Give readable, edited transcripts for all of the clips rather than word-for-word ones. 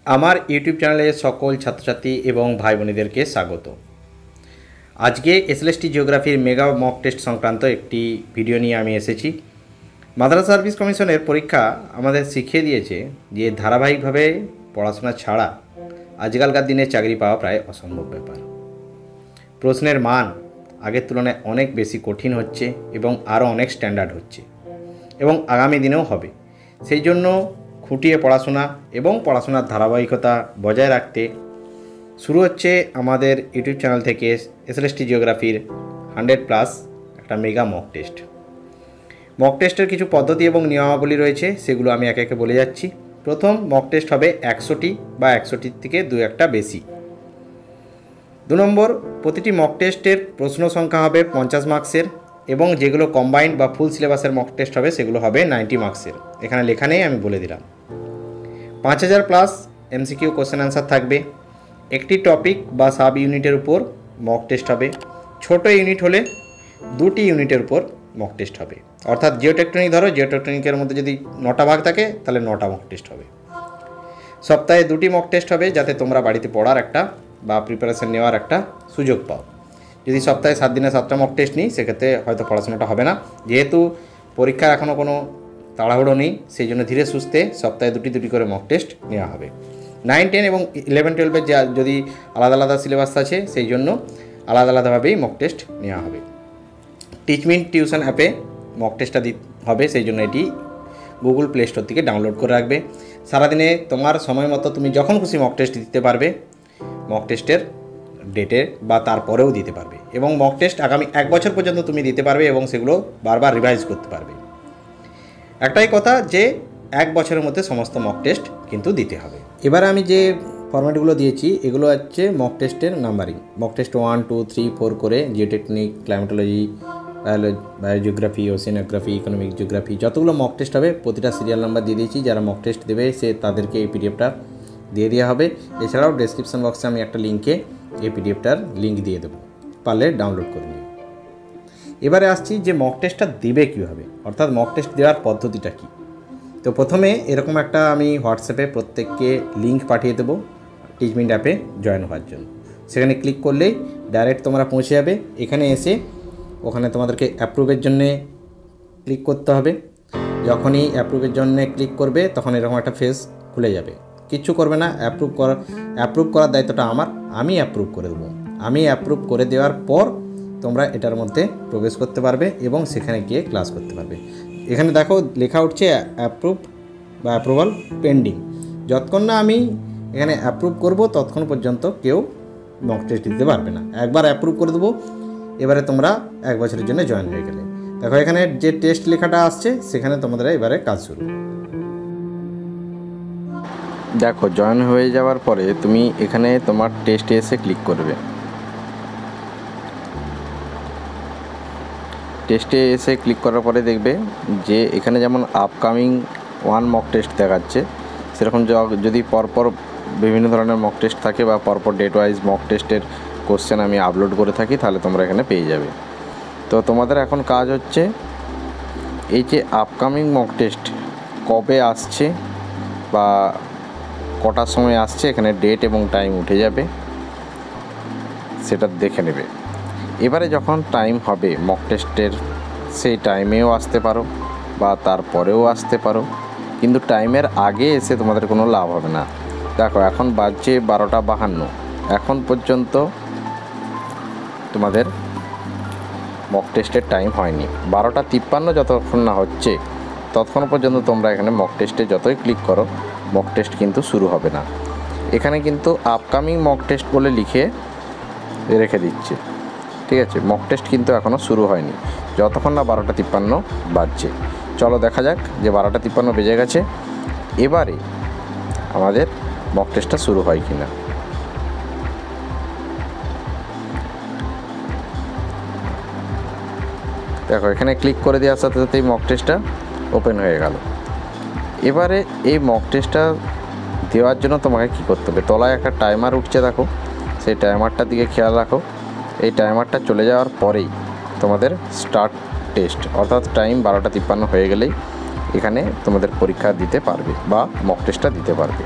আমার ইউটিউব চ্যানেলে সকল ছাত্রছাত্রী এবং ভাই বোনেদেরকে স্বাগত। আজকে এসএলএসটি জিওগ্রাফির মেগা মক টেস্ট সংক্রান্ত একটি ভিডিও নিয়ে আমি এসেছি। মাদ্রাসা সার্ভিস কমিশনের পরীক্ষা আমাদের শিখিয়ে দিয়েছে যে ধারাবাহিকভাবে পড়াশোনা ছাড়া আজকালকার দিনে চাকরি পাওয়া প্রায় অসম্ভব ব্যাপার। প্রশ্নের মান আগের তুলনায় অনেক বেশি কঠিন হচ্ছে এবং আরও অনেক স্ট্যান্ডার্ড হচ্ছে এবং আগামী দিনেও হবে। সেই জন্য খুঁটিয়ে পড়াশোনা এবং পড়াশোনার ধারাবাহিকতা বজায় রাখতে শুরু হচ্ছে আমাদের ইউটিউব চ্যানেল থেকে এসএলএসটি জিওগ্রাফির 100+ একটা মেগা মক টেস্ট। মক টেস্টের কিছু পদ্ধতি এবং নিয়মাবলী রয়েছে, সেগুলো আমি একে একে বলে যাচ্ছি। প্রথম মক টেস্ট হবে 100টি বা 100টির থেকে 2-1টা বেশি। 2 নম্বর, প্রতিটি মক টেস্টের প্রশ্ন সংখ্যা হবে 50 মার্কসের এবং যেগুলো কম্বাইন্ড বা ফুল সিলেবাসের মক টেস্ট হবে সেগুলো হবে 90 মার্কসের। এখানে লেখা নেই, আমি বলে দিলাম। 5000+ এমসিকিউ কোশ্চেন অ্যান্সার থাকবে। একটি টপিক বা সাব ইউনিটের উপর মক টেস্ট হবে। ছোট ইউনিট হলে 2টি ইউনিটের উপর মক টেস্ট হবে। অর্থাৎ জিওটেকটনিক ধরো, জিওটেকটনিকের মধ্যে যদি 9টা ভাগ থাকে তাহলে 9টা মক টেস্ট হবে। সপ্তাহে 2টি মক টেস্ট হবে যাতে তোমরা বাড়িতে পড়ার একটা বা প্রিপারেশন নেওয়ার একটা সুযোগ পাও। যদি সপ্তাহে 7 দিনে 7টা মক টেস্ট নিই সেক্ষেত্রে হয়তো পড়াশোনাটা হবে না। যেহেতু পরীক্ষার এখনও কোনো তাড়াহুড়ো নেই, সেই জন্য ধীরে সুস্থে সপ্তাহে 2টি করে মক টেস্ট নেওয়া হবে। 9, 10 এবং 11, 12-এর যদি আলাদা আলাদা সিলেবাস আছে সেই জন্য আলাদা আলাদাভাবেই মক টেস্ট নেওয়া হবে। টিচমিন টিউশন অ্যাপে মক টেস্টটা হবে, সেই জন্য এটি গুগল প্লে স্টোর থেকে ডাউনলোড করে রাখবে। সারাদিনে তোমার সময় মতো তুমি যখন খুশি মক টেস্ট দিতে পারবে, মক টেস্টের ডেটে বা তারপরেও দিতে পারবে এবং মক টেস্ট আগামী 1 বছর পর্যন্ত তুমি দিতে পারবে এবং সেগুলো বারবার রিভাইজ করতে পারবে। একটাই কথা যে 1 বছরের মধ্যে সমস্ত মক টেস্ট কিন্তু দিতে হবে। এবার আমি যে ফরম্যাটগুলো দিয়েছি এগুলো হচ্ছে মক টেস্টের নাম্বারিং। মক টেস্ট 1, 2, 3, 4 করে geotechnic, climatology, biogeography, oceanography, economic geography যতগুলো মক টেস্ট হবে প্রতিটা সিরিয়াল নাম্বার দিয়ে দিয়েছি। যারা মক টেস্ট দেবে তাদেরকে এই পিডিএফটা দিয়ে দেওয়া হবে। এছাড়াও ডেসক্রিপশন বক্সে আমি একটা লিঙ্কে এই পিডিএফটার লিঙ্ক দিয়ে দেবো, পারলে ডাউনলোড করে নিই। এবারে আসছি যে মক টেস্টটা দেবে কীভাবে, অর্থাৎ মক টেস্ট দেওয়ার পদ্ধতিটা কী। তো প্রথমে এরকম একটা আমি হোয়াটসঅ্যাপে প্রত্যেককে লিঙ্ক পাঠিয়ে দেবো টিচমিন অ্যাপে জয়েন হওয়ার জন্য। সেখানে ক্লিক করলেই ডাইরেক্ট তোমরা পৌঁছে যাবে। এখানে এসে ওখানে তোমাদেরকে অ্যাপ্রুভের জন্যে ক্লিক করতে হবে। যখনই অ্যাপ্রুভের জন্যে ক্লিক করবে তখন এরকম একটা ফেস খুলে যাবে। কিচ্ছু করবে না, অ্যাপ্রুভ করার দায়িত্বটা আমার, আমি অ্যাপ্রুভ করে দেবো। আমি অ্যাপ্রুভ করে দেওয়ার পর তোমরা এটার মধ্যে প্রবেশ করতে পারবে এবং সেখানে গিয়ে ক্লাস করতে পারবে। এখানে দেখো লেখা উঠছে অ্যাপ্রুভ বা অ্যাপ্রুভাল পেন্ডিং। যতক্ষণ না আমি এখানে অ্যাপ্রুভ করব ততক্ষণ পর্যন্ত কেউ মক টেস্ট দিতে পারবে না। একবার অ্যাপ্রুভ করে দেবো, এবারে তোমরা 1 বছরের জন্য জয়েন হয়ে গেলে। দেখো এখানে যে টেস্ট লেখাটা আসছে সেখানে তোমাদের এবারে কাজ শুরু। দেখো জয়েন হয়ে যাওয়ার পরে তুমি এখানে তোমার টেস্টে এসে ক্লিক করবে। টেস্টে এসে ক্লিক করার পরে দেখবে যে এখানে যেমন আপকামিং 1 মক টেস্ট দেখাচ্ছে, সেরকম যদি পরপর বিভিন্ন ধরনের মক টেস্ট থাকে বা পরপর ডেট ওয়াইজ মক টেস্টের কোশ্চেন আমি আপলোড করে থাকি তাহলে তোমরা এখানে পেয়ে যাবে। তো তোমাদের এখন কাজ হচ্ছে এই যে আপকামিং মক টেস্ট কবে আসছে বা কটার সময় আসছে, এখানে ডেট এবং টাইম উঠে যাবে, সেটা দেখে নেবে। এবারে যখন টাইম হবে মক টেস্টের সেই টাইমেও আসতে পারো বা তারপরেও আসতে পারো, কিন্তু টাইমের আগে এসে তোমাদের কোনো লাভ হবে না। দেখো এখন বাজছে 12টা 52, এখন পর্যন্ত তোমাদের মক টেস্টের টাইম হয়নি। 12টা 53 যতক্ষণ না হচ্ছে ততক্ষণ পর্যন্ত তোমরা এখানে মক টেস্টে যতই ক্লিক করো মক টেস্ট কিন্তু শুরু হবে না। এখানে কিন্তু আপকামিং মক টেস্ট বলে লিখে রেখে দিচ্ছে, ঠিক আছে। মক টেস্ট কিন্তু এখনও শুরু হয়নি যতক্ষণ না 12টা 53 বাজছে। চলো দেখা যাক যে 12টা 53 বেজে গেছে, এবারে আমাদের মক টেস্টটা শুরু হয় কি না। দেখো এখানে ক্লিক করে দেওয়ার সাথে সাথেই মক টেস্টটা ওপেন হয়ে গেল। এবারে এই মক টেস্টটা দেওয়ার জন্য তোমাকে কী করতে হবে, তলায় একটা টাইমার উঠছে দেখো, সেই টাইমারটার দিকে খেয়াল রাখো। এই টাইমারটা চলে যাওয়ার পরেই তোমাদের স্টার্ট টেস্ট, অর্থাৎ টাইম 12টা 53 হয়ে গেলেই এখানে তোমাদের পরীক্ষা দিতে পারবে বা মক টেস্টটা দিতে পারবে।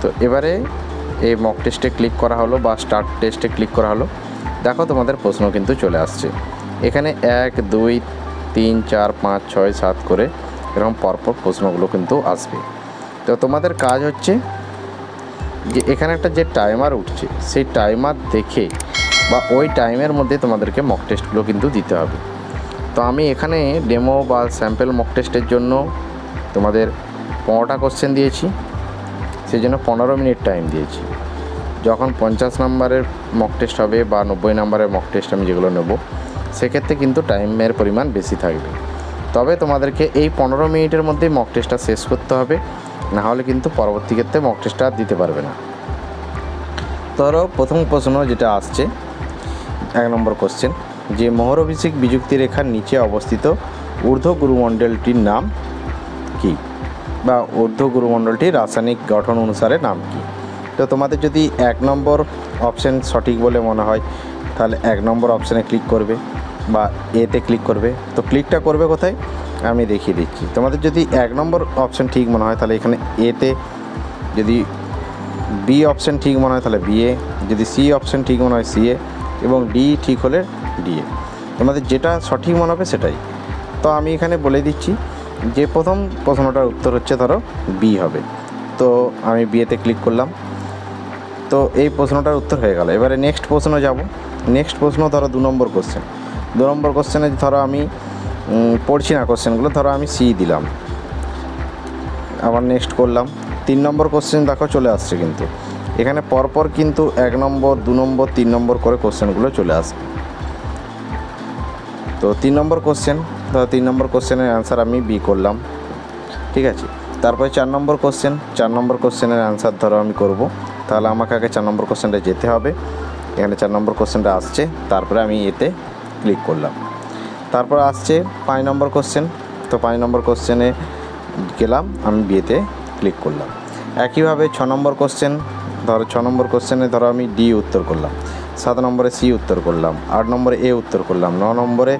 তো তো এবারে এই মক টেস্টে ক্লিক করা হলো বা স্টার্ট টেস্টে ক্লিক করা হলো। দেখো তোমাদের প্রশ্ন কিন্তু চলে আসছে। এখানে 1 2 3 4 5 6 7 করে এরকম পরপর প্রশ্নগুলো কিন্তু আসবে। তো তোমাদের কাজ হচ্ছে যে এখানে একটা যে টাইমার উঠছে সেই টাইমার দেখে বা ওই টাইমের মধ্যে তোমাদেরকে মক টেস্টগুলো কিন্তু দিতে হবে। তো আমি এখানে ডেমো বা স্যাম্পল মক টেস্টের জন্য তোমাদের 15টা কোশ্চেন দিয়েছি, সেই জন্য 15 মিনিট টাইম দিয়েছি। যখন 50 নম্বরের মক টেস্ট হবে বা 90 নম্বরের মক টেস্ট আমি যেগুলো নেব, সেক্ষেত্রে কিন্তু টাইমের পরিমাণ বেশি থাকবে। তবে তোমাদেরকে এই 15 মিনিটের মধ্যেই মক টেস্টটা শেষ করতে হবে, নাহলে কিন্তু পরবর্তী ক্ষেত্রে মক টেস্টটা আর দিতে পারবে না। ধরো প্রথম প্রশ্ন যেটা আসছে 1 নম্বর কোশ্চেন, যে মোহরভিষিক বিযুক্তি রেখার নিচে অবস্থিত ঊর্ধ্ব গুরুমণ্ডলটির নাম কি, বা ঊর্ধ্ব গুরুমণ্ডলটির রাসায়নিক গঠন অনুসারে নাম কি। তো তোমাদের যদি 1 নম্বর অপশান সঠিক বলে মনে হয় তাহলে 1 নম্বর অপশানে ক্লিক করবে বা এতে ক্লিক করবে। তো ক্লিকটা করবে কোথায় আমি দেখিয়ে দিচ্ছি। তোমাদের যদি 1 নম্বর অপশান ঠিক মনে হয় তাহলে এখানে এতে, যদি বি অপশান ঠিক মনে হয় তাহলে বিএ, যদি সি অপশান ঠিক মনে হয় সিএ, এবং ডি ঠিক হলে ডিএ। তোমাদের যেটা সঠিক মনে হবে সেটাই। তো আমি এখানে বলে দিচ্ছি যে প্রথম প্রশ্নটার উত্তর হচ্ছে ধরো বি হবে। তো আমি বিএতে ক্লিক করলাম। তো এই প্রশ্নটার উত্তর হয়ে গেল। এবারে নেক্সট প্রশ্ন যাব। নেক্সট প্রশ্ন ধরো 2 নম্বর কোশ্চেন। 2 নম্বর কোশ্চেনে ধরো আমি পড়ছি না কোশ্চেনগুলো, ধরো আমি সি দিলাম, আবার নেক্সট করলাম। 3 নম্বর কোশ্চেন দেখো চলে আসছে, কিন্তু এখানে পরপর কিন্তু 1 নম্বর 2 নম্বর 3 নম্বর করে কোশ্চেনগুলো চলে আসবে। তো 3 নম্বর কোশ্চেন, ধরো 3 নম্বর কোশ্চেনের অ্যান্সার আমি বি করলাম, ঠিক আছে। তারপরে 4 নম্বর কোশ্চেন, 4 নম্বর কোশ্চেনের অ্যান্সার ধরো আমি করব, তাহলে আমাকে আগে 4 নম্বর কোশ্চেনটা যেতে হবে। এখানে 4 নম্বর কোশ্চেনটা আসছে, তারপরে আমি এতে ক্লিক করলাম। তারপর আসছে 5 নম্বর কোশ্চেন। তো 5 নম্বর কোশ্চেনে গেলাম, আমি বিয়েতে ক্লিক করলাম। একইভাবে 6 নম্বর কোশ্চেন, ধরো 6 নম্বর কোশ্চেনে ধরো আমি ডি উত্তর করলাম, 7 নম্বরে সি উত্তর করলাম, 8 নম্বরে এ উত্তর করলাম, 9 নম্বরে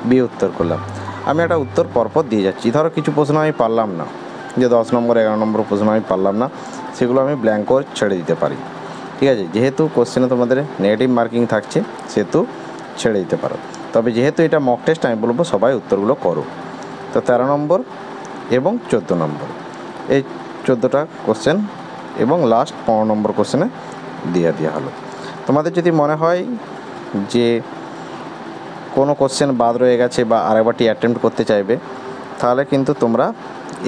বি উত্তর করলাম। আমি একটা উত্তর পরপর দিয়ে যাচ্ছি। ধরো কিছু প্রশ্ন আমি পারলাম না, যে 10 নম্বর 11 নম্বর প্রশ্ন আমি পারলাম না, সেগুলো আমি ব্ল্যাঙ্ক করে ছেড়ে দিতে পারি, ঠিক আছে। যেহেতু কোশ্চেনে তোমাদের নেগেটিভ মার্কিং থাকছে সেহেতু ছেড়ে দিতে পারো। তবে যেহেতু এটা মক টেস্ট, আমি বলবো সবাই উত্তরগুলো করো। তো 13 নম্বর এবং 14 নম্বর, এই 14টা কোশ্চেন এবং লাস্ট 15 নম্বর কোশ্চেনে দেওয়া হলো। তোমাদের যদি মনে হয় যে কোনো কোশ্চেন বাদ রয়ে গেছে বা আরেকবারটি অ্যাটেম্প্ট করতে চাইবে, তাহলে কিন্তু তোমরা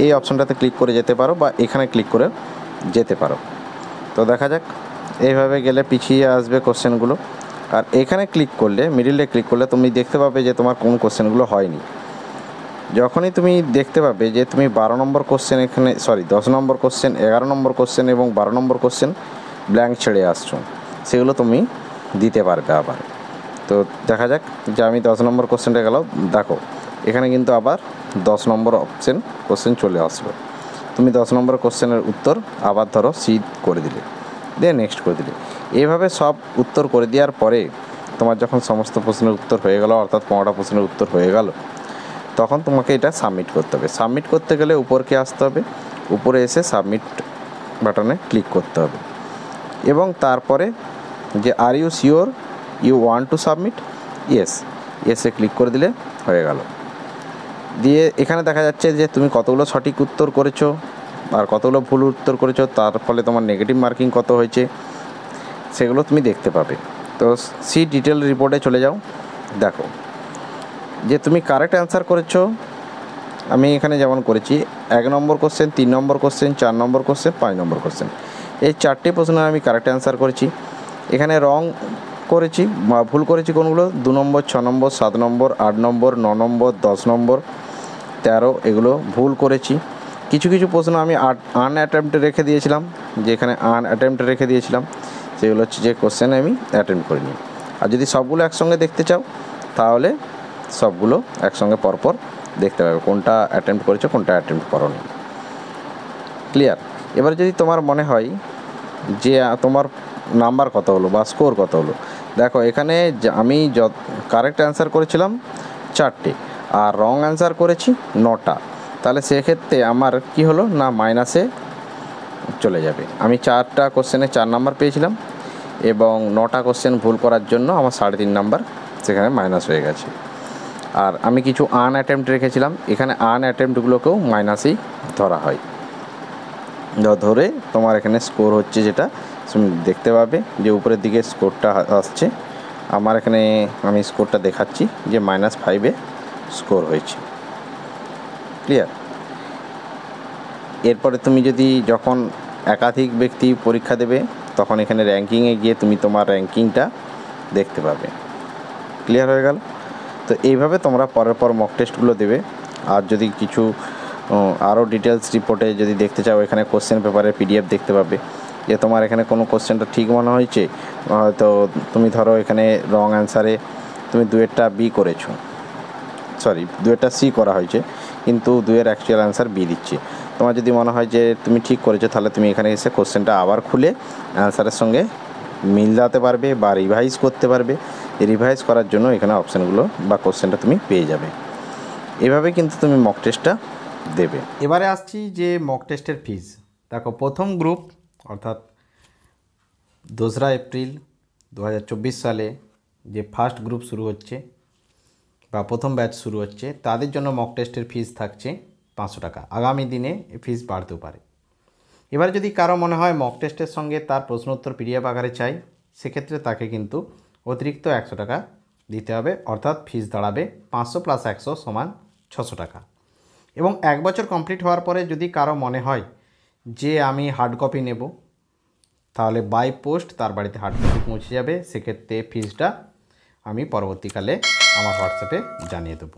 এই অপশানটাতে ক্লিক করে যেতে পারো বা এখানে ক্লিক করে যেতে পারো। তো দেখা যাক, এইভাবে গেলে পিছিয়ে আসবে কোশ্চেনগুলো। আর এখানে ক্লিক করলে, মিডিলে ক্লিক করলে তুমি দেখতে পাবে যে তোমার কোন কোশ্চেনগুলো হয়নি। যখনই তুমি দেখতে পাবে যে তুমি 12 নম্বর কোশ্চেন, এখানে 10 নম্বর কোশ্চেন, 11 নম্বর কোশ্চেন এবং 12 নম্বর কোশ্চেন ব্ল্যাঙ্ক ছেড়ে আসছো, সেগুলো তুমি দিতে পারবে আবার। তো দেখা যাক যে আমি 10 নম্বর কোশ্চেনটা গেল, দেখো এখানে কিন্তু আবার 10 নম্বর কোশ্চেন চলে আসবে। তুমি 10 নম্বর কোশ্চেনের উত্তর আবার ধরো সি করে দিলে, দিয়ে নেক্সট করে দিলে। এইভাবে সব উত্তর করে দেওয়ার পরে তোমার যখন সমস্ত প্রশ্নের উত্তর হয়ে গেল, অর্থাৎ 15টা প্রশ্নের উত্তর হয়ে গেল, তখন তোমাকে এটা সাবমিট করতে হবে। সাবমিট করতে গেলে উপরকে আসতে হবে, উপরে এসে সাবমিট বাটনে ক্লিক করতে হবে এবং তারপরে যে are you sure you want to submit, এসে ক্লিক করে দিলে হয়ে গেল। দিয়ে এখানে দেখা যাচ্ছে যে তুমি কতগুলো সঠিক উত্তর করেছো আর কতগুলো ভুল উত্তর করেছো, তার ফলে তোমার নেগেটিভ মার্কিং কত হয়েছে সেগুলো তুমি দেখতে পাবে। তো সি ডিটেল রিপোর্টে চলে যাও, দেখো যে তুমি কারেক্ট অ্যান্সার করেছো। আমি এখানে যেমন করেছি 1 নম্বর কোশ্চেন, 3 নম্বর কোশ্চেন, 4 নম্বর কোশ্চেন, 5 নম্বর কোশ্চেন, এই 4টে প্রশ্নে আমি কারেক্ট অ্যান্সার করেছি। এখানে রং করেছি বা ভুল করেছি কোনগুলো, 2 নম্বর, 6 নম্বর, 7 নম্বর, 8 নম্বর, 9 নম্বর, 10 নম্বর, 13, এগুলো ভুল করেছি। কিছু কিছু প্রশ্ন আমি আনঅ্যাটেম্পটে রেখে দিয়েছিলাম, যে এখানে আনঅ্যাটেম্পটে রেখে দিয়েছিলাম, সেগুলো হচ্ছে যে কোশ্চেন আমি অ্যাটেম্প করিনি। আর যদি সবগুলো একসঙ্গে দেখতে চাও তাহলে সবগুলো একসঙ্গে পরপর দেখতে পাবে, কোনটা অ্যাটেম্প করেছো কোনটা অ্যাটেম্প করোনি। ক্লিয়ার? এবার যদি তোমার মনে হয় যে তোমার নাম্বার কত হলো বা স্কোর কত হলো, দেখো এখানে আমি কারেক্ট অ্যান্সার করেছিলাম 4টে আর রং অ্যান্সার করেছি 9টা, তাহলে সেক্ষেত্রে আমার কি হলো না মাইনাসে চলে যাবে। আমি 4টা কোশ্চেনে 4 নাম্বার পেয়েছিলাম এবং 9টা কোশ্চেন ভুল করার জন্য আমার 3.5 নাম্বার সেখানে মাইনাস হয়ে গেছে। আর আমি কিছু আনঅ্যাটেম্প্ট রেখেছিলাম, এখানে আনঅ্যাটেম্প্টগুলোকেও মাইনাসেই ধরা হয়। ধরে তোমার এখানে স্কোর হচ্ছে, যেটা তুমি দেখতে পাবে যে উপরের দিকে স্কোরটা আসছে। আমার এখানে আমি স্কোরটা দেখাচ্ছি যে -5 স্কোর হয়েছে। ক্লিয়ার? এরপরে তুমি যদি যখন একাধিক ব্যক্তি পরীক্ষা দেবে তখন এখানে র্যাঙ্কিংয়ে গিয়ে তুমি তোমার র্যাঙ্কিংটা দেখতে পাবে। ক্লিয়ার হয়ে গেল? তো এইভাবে তোমরা পরের পর মক টেস্টগুলো দেবে। আর যদি কিছু আরও ডিটেলস রিপোর্টে যদি দেখতে চাও, এখানে কোশ্চেন পেপারের PDF দেখতে পাবে যে তোমার এখানে কোনো কোশ্চেনটা ঠিক মনে হয়েছে, হয়তো তুমি ধরো এখানে রং অ্যান্সারে তুমি 2-এরটা B করেছো, সরি 2-এরটা C করা হয়েছে, কিন্তু 2-এর অ্যাকচুয়াল অ্যান্সার B দিচ্ছে। তোমার যদি মনে হয় যে তুমি ঠিক করেছো, তাহলে তুমি এখানে এসে কোশ্চেনটা আবার খুলে অ্যান্সারের সঙ্গে মিলাতে পারবে বা রিভাইজ করতে পারবে। রিভাইজ করার জন্য এখানে অপশানগুলো বা কোশ্চেনটা তুমি পেয়ে যাবে। এভাবে কিন্তু তুমি মক টেস্টটা দেবে। এবারে আসছি যে মক টেস্টের ফিজ। দেখো, প্রথম গ্রুপ অর্থাৎ 2রা এপ্রিল 2024 সালে যে ফার্স্ট গ্রুপ শুরু হচ্ছে বা প্রথম ব্যাচ শুরু হচ্ছে, তাদের জন্য মক টেস্টের ফিজ থাকছে 500 টাকা। আগামী দিনে ফিজ বাড়তেও পারে। এবার যদি কারো মনে হয় মক টেস্টের সঙ্গে তার প্রশ্নোত্তর PDF আকারে চাই, সেক্ষেত্রে তাকে কিন্তু অতিরিক্ত 100 টাকা দিতে হবে, অর্থাৎ ফিজ দাঁড়াবে 500 + 100 = 600 টাকা। এবং 1 বছর কমপ্লিট হওয়ার পরে যদি কারো মনে হয় যে আমি হার্ড কপি নেব, তাহলে বাই পোস্ট তার বাড়িতে হার্ড কপি পৌঁছে যাবে। সেক্ষেত্রে ফিজটা আমি পরবর্তীকালে আমার হোয়াটসঅ্যাপে জানিয়ে দেবো।